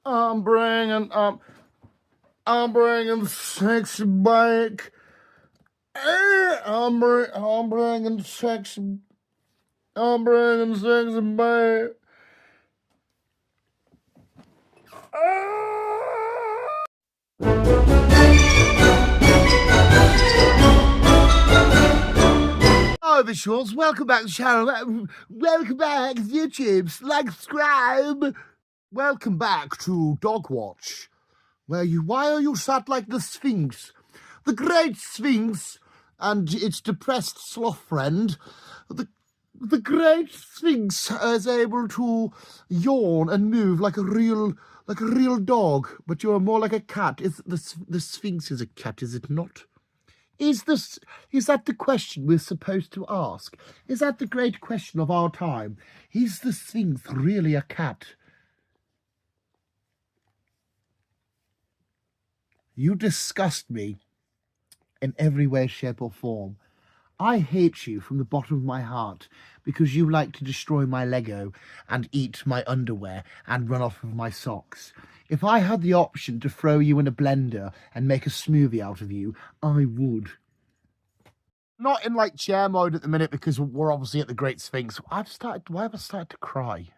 I'm bringing sex back. I'm bringing sex. I'm bringing sex back. Hello, visuals. Welcome back to the channel. Welcome back to YouTube. Like, subscribe. Welcome back to Dog Watch. Why are you sat like the Sphinx? The great Sphinx and its depressed sloth friend. The great Sphinx is able to yawn and move like a real dog, but you're more like a cat. The Sphinx is a cat, is it not? Is that the question we're supposed to ask? Is that the great question of our time? Is the Sphinx really a cat? You disgust me in every way, shape or form. I hate you from the bottom of my heart because you like to destroy my Lego and eat my underwear and run off with my socks. If I had the option to throw you in a blender and make a smoothie out of you, I would. Not in like chair mode at the minute because we're obviously at the Great Sphinx. Why have I started to cry?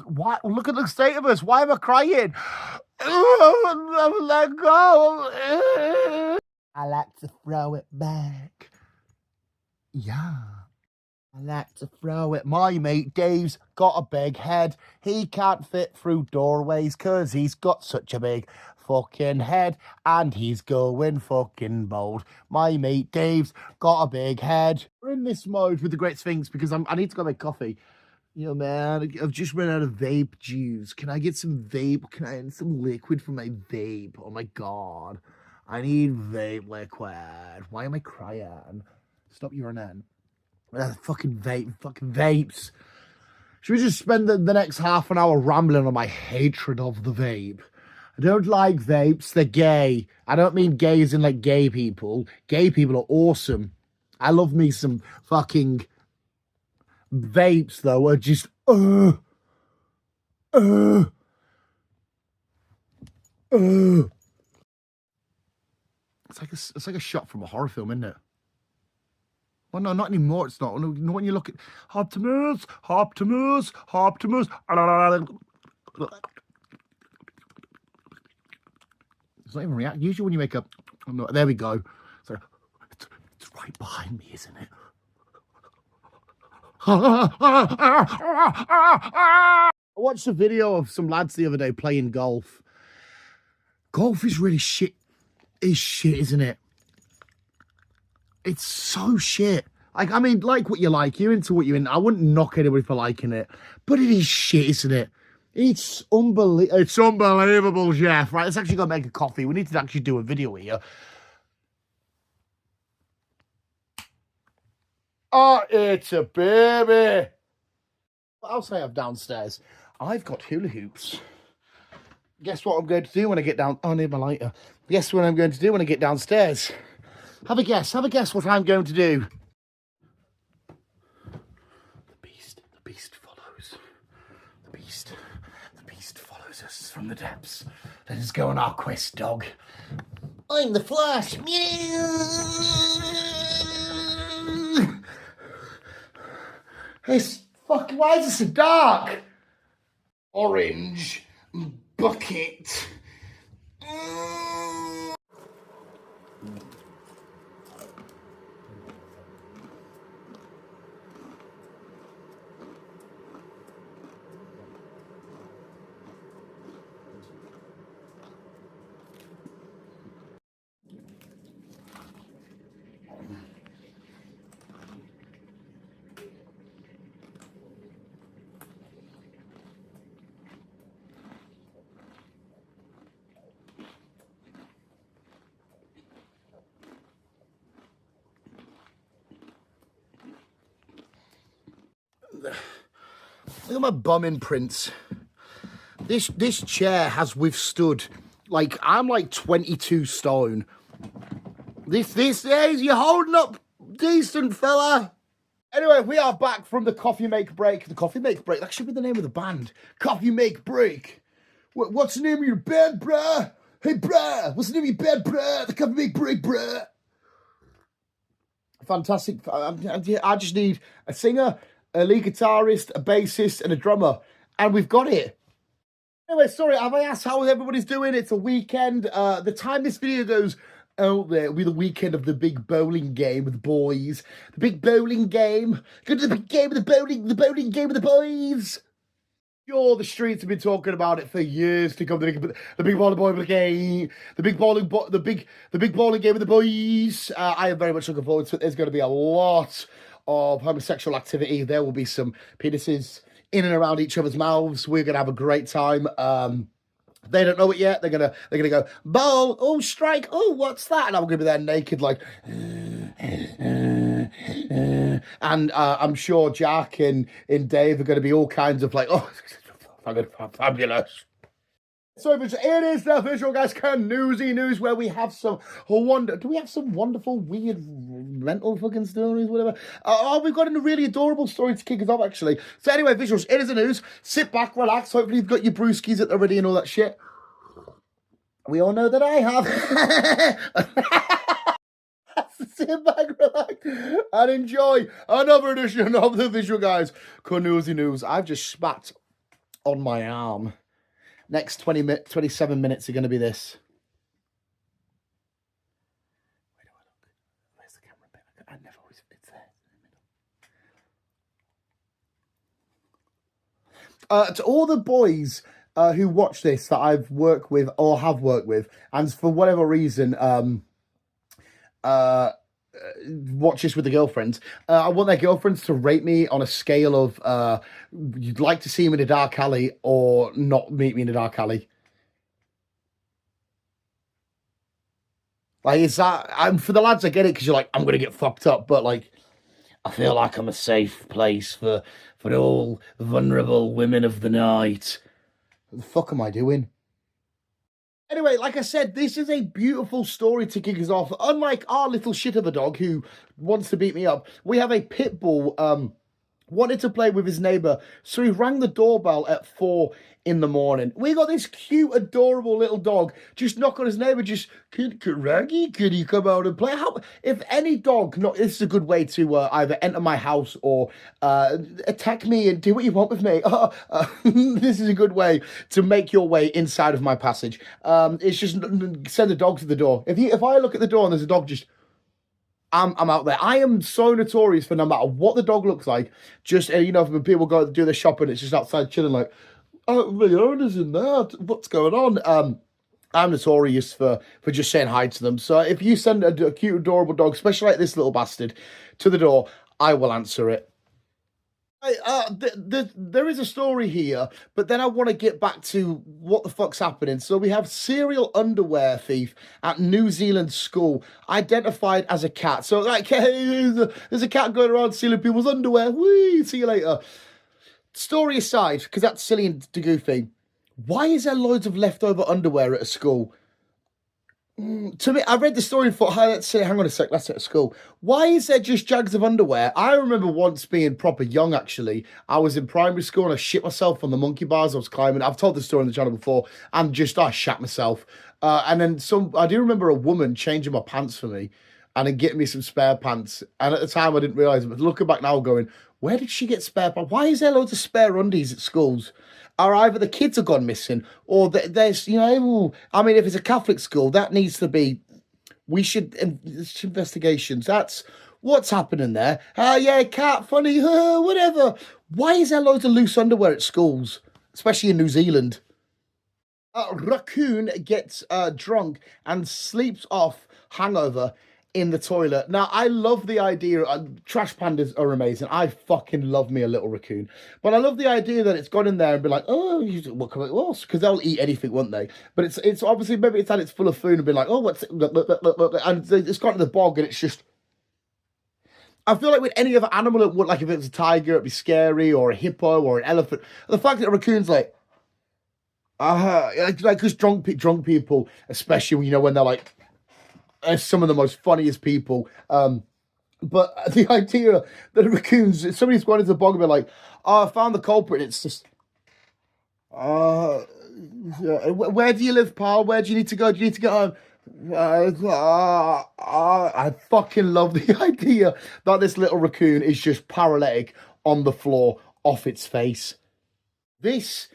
Why? Look at the state of us. Why am I crying? Let go. I like to throw it back. Yeah. I like to throw it. My mate Dave's got a big head. He can't fit through doorways because he's got such a big fucking head and he's going fucking bold. My mate Dave's got a big head. We're in this mode with the Great Sphinx because I need to go make coffee. You know, man, I've just run out of vape juice. Can I get some vape? Can I get some liquid for my vape? Oh my God. I need vape liquid. Why am I crying? Stop urinating. Fucking vapes. Should we just spend the next half an hour rambling on my hatred of the vape? I don't like vapes. They're gay. I don't mean gay as in like gay people. Gay people are awesome. I love me some fucking vapes though. Are just It's like a shot from a horror film, isn't it? Well, no, not anymore. It's not. No, when you look at Optimus. It's not even react. Usually when you make a, oh, no, there we go. So it's right behind me, isn't it? I watched a video of some lads the other day playing golf. Golf is really shit. Is shit, isn't it? It's so shit. Like, I mean, like what you like. You're into what you're in. I wouldn't knock anybody for liking it. But it is shit, isn't it? It's unbelievable, Jeff. Right, let's actually go make a coffee. We need to actually do a video here. Oh, it's a baby. What else I have downstairs? I've got hula hoops. Guess what I'm going to do when I get down? Oh, I need my lighter. Guess what I'm going to do when I get downstairs? Have a guess what I'm going to do. The beast follows. The beast follows us from the depths. Let us go on our quest, dog. I'm the Flash. Why is it so dark? Orange bucket. Look at my bum imprints. This chair has withstood, like, I'm like 22 stone. This is, you're holding up decent, fella. Anyway, we are back from the coffee make break. The coffee make break, that should be the name of the band. Coffee make break. What's the name of your band, bruh? Hey, bruh, what's the name of your band, bruh? The cover big break, bruh. Fantastic. I just need a singer, a lead guitarist, a bassist, and a drummer. And we've got it. Anyway, sorry, have I asked how everybody's doing? It's a weekend. The time this video goes out there will be the weekend of the big bowling game with the boys. The big bowling game. Go to the big game with the bowling game with the boys. Sure, the streets have been talking about it for years to come. The big bowling game, the big bowling game with the boys. I am very much looking forward to it. There's going to be a lot of homosexual activity. There will be some penises in and around each other's mouths. We're going to have a great time. They don't know it yet. They're gonna go bowl. Oh, strike. Oh, what's that? And I'm gonna be there naked, like. And I'm sure Jack and Dave are going to be all kinds of like, oh, fabulous. So it is the official Guys Can Newsy News, where we have some do we have some wonderful, weird, mental fucking stories, whatever? We've got a really adorable story to kick us off, actually. So anyway, visuals, it is the news. Sit back, relax. Hopefully you've got your brewskis at the ready and all that shit. We all know that I have. Sit back, relax, and enjoy another edition of the Visual Guys Can Newsy News. I've just spat on my arm. Next 27 minutes are going to be this. Where do I look? Where's the camera bit? I never always, it's there. To all the boys who watch this that I've worked with or have worked with, and for whatever reason, watch this with the girlfriends. I want their girlfriends to rate me on a scale of you'd like to see me in a dark alley or not meet me in a dark alley. Like, is that, for the lads, I get it because you're like, I'm gonna get fucked up, but like, I feel like I'm a safe place for all vulnerable women of the night. What the fuck am I doing? Anyway, like I said, this is a beautiful story to kick us off. Unlike our little shit of a dog who wants to beat me up, we have a pit bull wanted to play with his neighbour, so he rang the doorbell at 4 in the morning. We got this cute, adorable little dog just knock on his neighbour, just, Raggy, could you come out and play? If any dog, this is a good way to either enter my house or attack me and do what you want with me. This is a good way to make your way inside of my passage. It's just send a dog to the door. If I look at the door and there's a dog just... I'm out there. I am so notorious for no matter what the dog looks like, just, you know, when people go do their shopping, it's just outside chilling like, oh, the owner's in there. What's going on? I'm notorious for just saying hi to them. So if you send a cute, adorable dog, especially like this little bastard, to the door, I will answer it. There is a story here, but then I want to get back to what the fuck's happening. So we have serial underwear thief at New Zealand school identified as a cat. So like, hey, there's a cat going around stealing people's underwear. Whee, see you later. Story aside, because that's silly and goofy. Why is there loads of leftover underwear at a school? To me, I read the story and thought, hey, let's say, hang on a sec, that's at school. Why is there just jags of underwear? I remember once being proper young, actually. I was in primary school and I shit myself on the monkey bars I was climbing. I've told this story on the channel before, and just, I shat myself. And then I do remember a woman changing my pants for me and then getting me some spare pants. And at the time, I didn't realise it, but looking back now going, where did she get spare pants? Why is there loads of spare undies at schools? Or either the kids have gone missing, or there's, you know, I mean, if it's a Catholic school, that needs to be, investigations. That's what's happening there. Oh, yeah, cat, funny, whatever. Why is there loads of loose underwear at schools, especially in New Zealand? A raccoon gets drunk and sleeps off hangover in the toilet. Now, I love the idea, trash pandas are amazing. I fucking love me a little raccoon. But I love the idea that it's gone in there and be like, oh, what can it, because they'll eat anything, won't they? But it's obviously, maybe it's had it's full of food and been like, oh, what's it? And it's gone to the bog and it's just, I feel like with any other animal, it would, like if it was a tiger, it'd be scary, or a hippo, or an elephant. The fact that a raccoon's like because drunk people, especially, you know, when they're like, some of the most funniest people. But the idea that raccoons, if somebody's gone into the bog and been like, oh, I found the culprit, it's just, Where do you live, pal? Where do you need to go? Do you need to get home? I fucking love the idea that this little raccoon is just paralytic on the floor off its face. This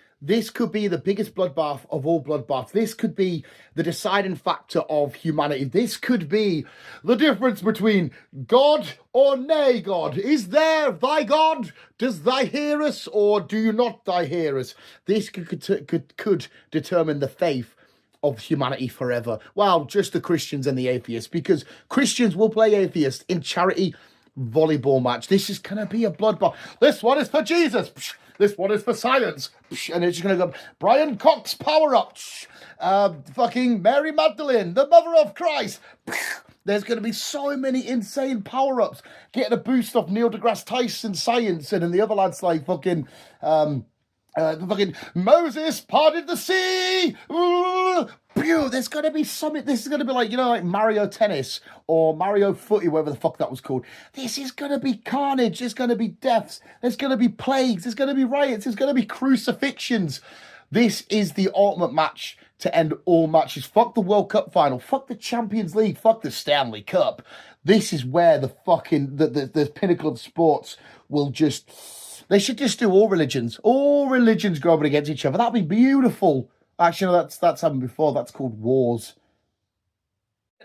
could be the biggest bloodbath of all bloodbaths. This could be the deciding factor of humanity. This could be the difference between God or nay God. Is there thy God? Does thy hear us or do you not thy hear us? This could determine the faith of humanity forever. Well, just the Christians and the atheists, because Christians will play atheists in charity volleyball match. This is going to be a bloodbath. This one is for Jesus. This one is for science. And it's just going to go, Brian Cox, power up. Fucking Mary Magdalene, the mother of Christ. There's going to be so many insane power-ups. Getting a boost off Neil deGrasse Tyson science. And then the other lads like fucking Moses parted the sea. There's going to be something. This is going to be like, you know, like Mario Tennis or Mario Footy, whatever the fuck that was called. This is going to be carnage. There's going to be deaths. There's going to be plagues. There's going to be riots. There's going to be crucifixions. This is the ultimate match to end all matches. Fuck the World Cup final. Fuck the Champions League. Fuck the Stanley Cup. This is where the fucking the pinnacle of sports will just. They should just do all religions go up against each other. That'd be beautiful. Actually, no, that's happened before. That's called wars.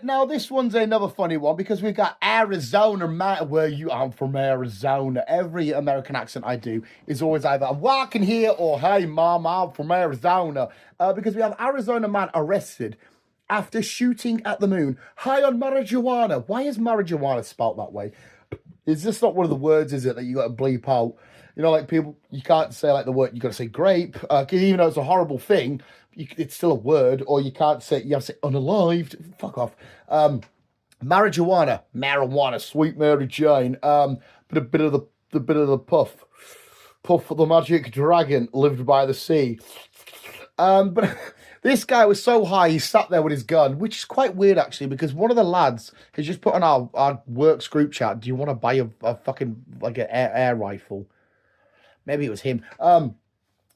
Now, this one's another funny one because we've got Arizona, where you are from Arizona. Every American accent I do is always either I'm walking here or hey, mom, I'm from Arizona. Because we have Arizona man arrested after shooting at the moon high on marijuana. Why is marijuana spelt that way? Is this not one of the words, is it, that you got to bleep out? You know, like people, you can't say like the word, you got to say grape, even though it's a horrible thing, it's still a word, or you can't say, you have to say unalived, fuck off. Marijuana, sweet Mary Jane, but a bit of the Puff the magic dragon lived by the sea. But this guy was so high, he sat there with his gun, which is quite weird actually, because one of the lads has just put on our works group chat, do you want to buy a fucking, like an air rifle? Maybe it was him.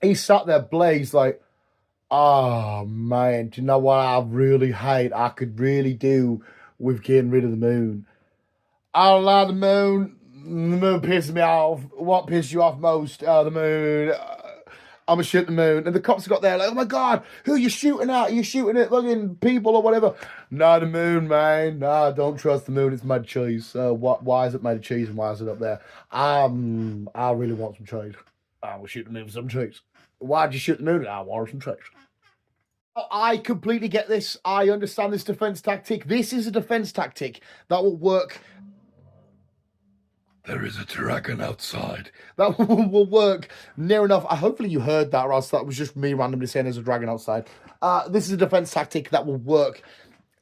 He sat there blazed like, oh man, do you know what I really hate? I could really do with getting rid of the moon. I don't like the moon. The moon pisses me off. What pisses you off most? The moon. I'm gonna shoot the moon. And the cops got there like, oh my God, who are you shooting at? Are you shooting at fucking people or whatever? No, the moon, man. No, don't trust the moon. It's made of cheese. Why is it made of cheese and why is it up there? I really want some cheese. I will shoot the moon for some cheese. Why'd you shoot the moon? I want some cheese. I completely get this. I understand this defense tactic. This is a defense tactic that will work. There is a dragon outside. That will work near enough. Hopefully you heard that, or else that was just me randomly saying there's a dragon outside. This is a defense tactic that will work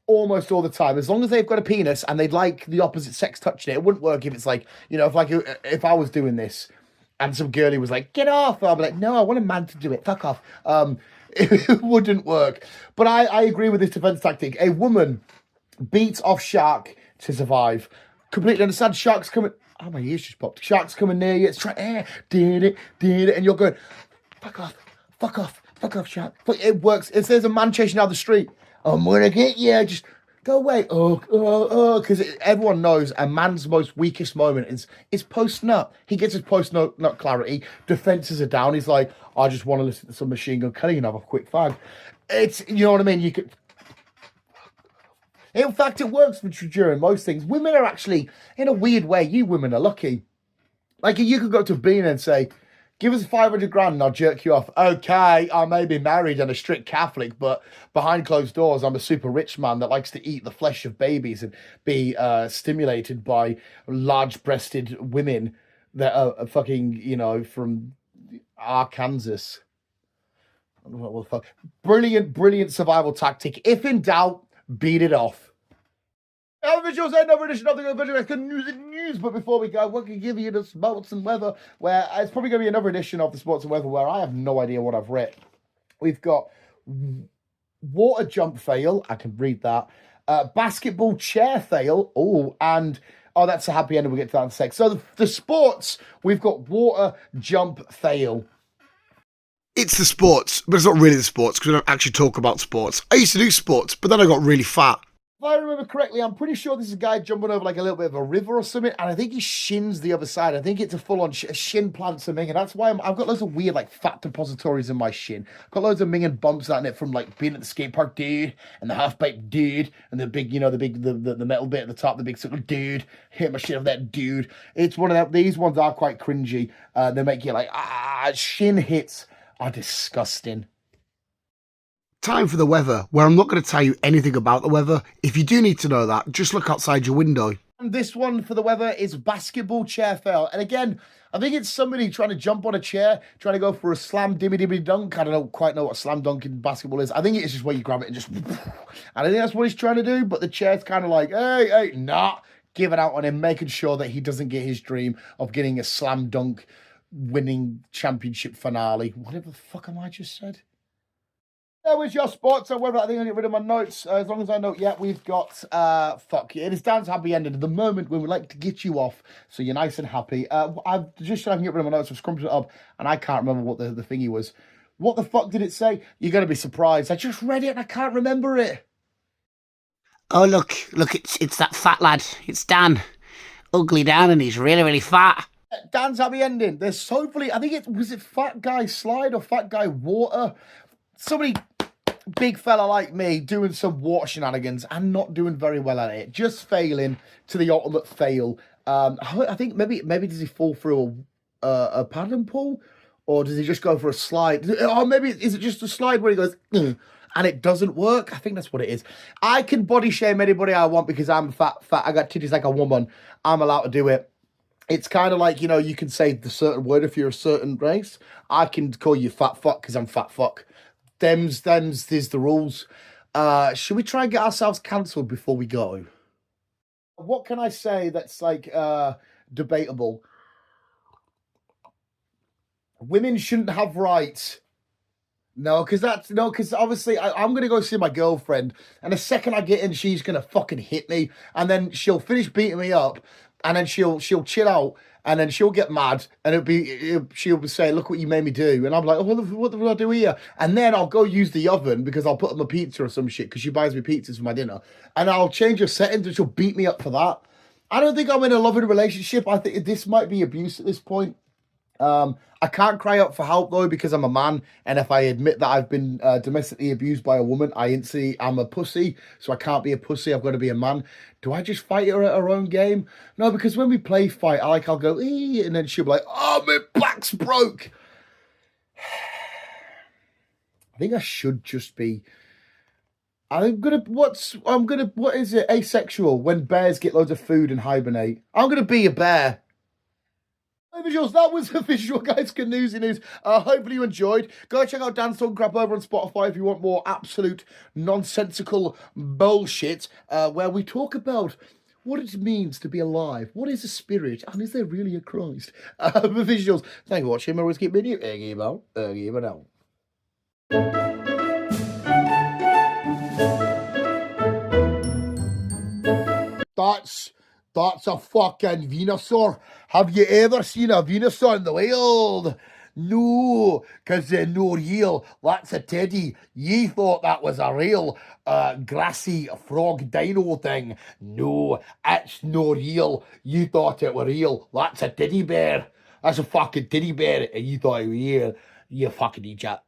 almost all the time. As long as they've got a penis and they'd like the opposite sex touching it, it wouldn't work if it's like, you know, if I was doing this and some girlie was like, get off, I'd be like, no, I want a man to do it. Fuck off. It wouldn't work. But I agree with this defense tactic. A woman beats off shark to survive. Completely understand. Sharks coming. Oh, my ears just popped. Sharks coming near you. It's trying. Did it. And you're going, fuck off, shark. But it works. If there's a man chasing down the street, I'm gonna get you. Just go away. Because everyone knows a man's most weakest moment is post-nut. He gets his post-nut clarity. Defenses are down. He's like, I just want to listen to some Machine Gun Kelly and have a quick fag. It's, you know what I mean? You could. In fact, it works for during most things. Women are actually, in a weird way, you women are lucky. Like, you could go to Bean and say, give us 500 grand and I'll jerk you off. Okay, I may be married and a strict Catholic, but behind closed doors, I'm a super rich man that likes to eat the flesh of babies and be stimulated by large-breasted women that are fucking, you know, from Arkansas. What the fuck? Brilliant survival tactic. If in doubt, beat it off. Our visuals end over edition of the visual news. But before we go, we're going to give you the sports and weather, where it's probably going to be another edition of the sports and weather where I have no idea what I've read. We've got water jump fail. I can read that. Basketball chair fail. And that's a happy ending. We'll get to that in a sec. So the sports, we've got water jump fail. It's the sports, but it's not really the sports because we don't actually talk about sports. I used to do sports, but then I got really fat. If I remember correctly, I'm pretty sure this is a guy jumping over like a little bit of a river or something, and I think he shins the other side. I think it's a full-on shin plant something, and that's why I've got loads of weird like fat depositories in my shin. I've got loads of minging bumps out in it from like being at the skate park, dude, and the half pipe, dude, and the big, the metal bit at the top, the big circle, dude. Hit my shit of that, dude. It's one of them. These ones are quite cringy. They make you like shin hits are disgusting. Time for the weather, where I'm not going to tell you anything about the weather. If you do need to know that, just look outside your window. And this one for the weather is basketball chair fail. And again, I think it's somebody trying to jump on a chair, trying to go for a slam dimmy dunk. I don't quite know what slam dunk in basketball is. I think it's just where you grab it and just... And I think that's what he's trying to do, but the chair's kind of like, hey, nah, giving out on him, making sure that he doesn't get his dream of getting a slam dunk winning championship finale. Whatever the fuck am I just said? That was your sports. However, I think I'll get rid of my notes. As long as I know, yeah, we've got, fuck you. It is Dan's happy ending at the moment when we like to get you off so you're nice and happy. I've just so I can get rid of my notes. I've scrumped it up and I can't remember what the thingy was. What the fuck did it say? You're going to be surprised. I just read it and I can't remember it. Oh, look, it's that fat lad. It's Dan. Ugly Dan, and he's really, really fat. Dan's happy ending. There's hopefully, I think was it Fat Guy Slide or Fat Guy Water? Somebody big fella like me doing some water shenanigans and not doing very well at it. Just failing to the ultimate fail. I think maybe does he fall through a paddling pool? Or does he just go for a slide? Or maybe is it just a slide where he goes, and it doesn't work? I think that's what it is. I can body shame anybody I want because I'm fat. I got titties like a woman. I'm allowed to do it. It's kind of like, you can say the certain word if you're a certain race. I can call you fat fuck because I'm fat fuck. Them's is the rules. Should we try and get ourselves cancelled before we go? What can I say that's like debatable? Women shouldn't have rights. No, because obviously I'm gonna go see my girlfriend, and the second I get in, she's gonna fucking hit me, and then she'll finish beating me up, and then she'll chill out, and then she'll get mad, and she'll be saying, "Look what you made me do," and I'm like, "Oh, what did I do here?" And then I'll go use the oven because I'll put on a pizza or some shit because she buys me pizzas for my dinner, and I'll change her settings, and she'll beat me up for that. I don't think I'm in a loving relationship. I think this might be abuse at this point. I can't cry out for help though because I'm a man, and if I admit that I've been domestically abused by a woman, I instantly am a pussy, so I can't be a pussy. I've got to be a man. Do I just fight her at her own game? No, because when we play fight, I'll go, ee, and then she'll be like, "Oh, my back's broke." I think I should just be. What is it? Asexual when bears get loads of food and hibernate. I'm gonna be a bear. Visuals, that was the visual, guys. Canoesy news. Hopefully you enjoyed. Go check out Dan's Talking Crap over on Spotify if you want more absolute nonsensical bullshit where we talk about what it means to be alive. What is a spirit? And is there really a Christ? The visuals. Thank you for watching. Always keep video. That's a fucking Venusaur. Have you ever seen a Venusaur in the wild? No, because they're no real. That's a teddy. Ye thought that was a real grassy frog dino thing. No, it's no real. You thought it were real. That's a teddy bear. That's a fucking teddy bear. And you thought it was real. You fucking idiot.